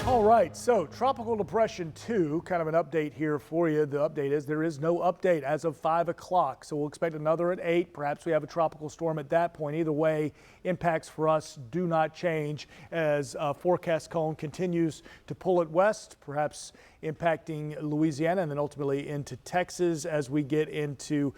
All right, so Tropical Depression 2, kind of an update here for you. The update is there is no update as of 5 o'clock, so we'll expect another at 8. Perhaps we have a tropical storm at that point. Either way, impacts for us do not change as forecast cone continues to pull it west, perhaps impacting Louisiana and then ultimately into Texas as we get into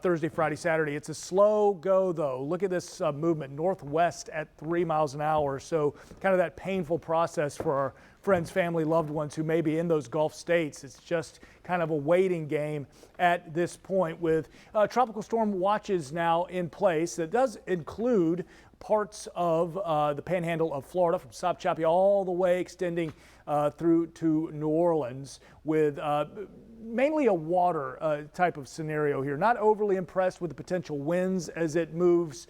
Thursday, Friday, Saturday. It's a slow go, though. Look at this movement northwest at 3 miles an hour, so kind of that painful process for our friends, family, loved ones who may be in those Gulf states. It's just kind of a waiting game at this point with tropical storm watches now in place. That does include parts of the panhandle of Florida from Sopchoppy all the way extending through to New Orleans with mainly a water type of scenario here. Not overly impressed with the potential winds as it moves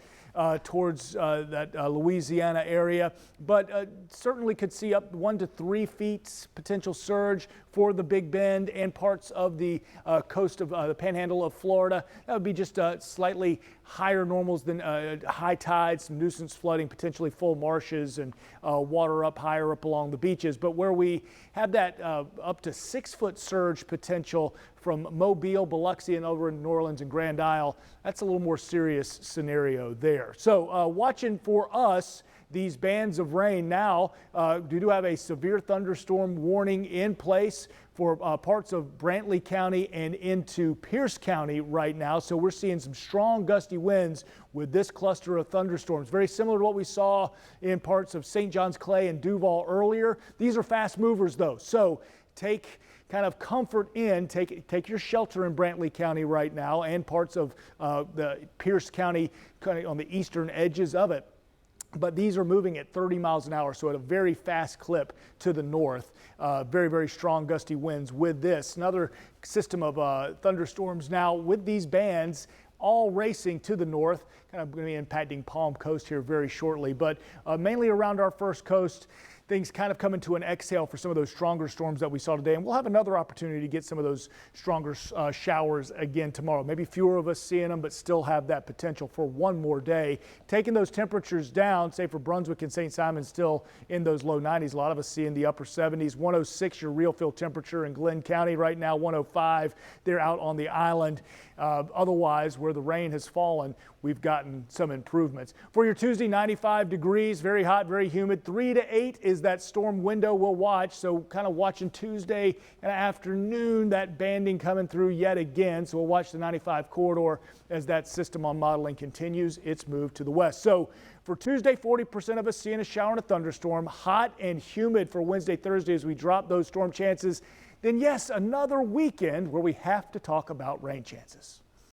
towards that Louisiana area, but certainly could see up 1 to 3 feet potential surge for the Big Bend and parts of the coast of the panhandle of Florida. That would be just slightly higher normals than high tides, some nuisance flooding, potentially full marshes and water up higher up along the beaches. But where we have that up to 6-foot surge potential from Mobile, Biloxi, and over in New Orleans and Grand Isle, that's a little more serious scenario there. So watching for us these bands of rain now. We do have a severe thunderstorm warning in place for parts of Brantley County and into Pierce County right now. So we're seeing some strong gusty winds with this cluster of thunderstorms. Very similar to what we saw in parts of St. John's Clay and Duval earlier. These are fast movers though. So take kind of comfort in, take your shelter in Brantley County right now and parts of the Pierce County kind of on the eastern edges of it. But these are moving at 30 miles an hour, so at a very fast clip to the north. Very, very strong gusty winds with this. Another system of thunderstorms now with these bands all racing to the north, kind of going to be impacting Palm Coast here very shortly, but mainly around our first coast. Things kind of coming to an exhale for some of those stronger storms that we saw today. And we'll have another opportunity to get some of those stronger showers again tomorrow. Maybe fewer of us seeing them, but still have that potential for one more day. Taking those temperatures down, say for Brunswick and St. Simon, still in those low 90s. A lot of us seeing the upper 70s. 106 your real feel temperature in Glenn County right now. 105 they're out on the island. Otherwise, where the rain has fallen, we've gotten some improvements. For your Tuesday, 95 degrees, very hot, very humid. 3 to 8 is that storm window we'll watch. So kind of watching Tuesday afternoon, that banding coming through yet again. So we'll watch the 95 corridor as that system on modeling continues its move to the west. So for Tuesday, 40% of us seeing a shower and a thunderstorm. Hot and humid for Wednesday, Thursday as we drop those storm chances. Then yes, another weekend where we have to talk about rain chances.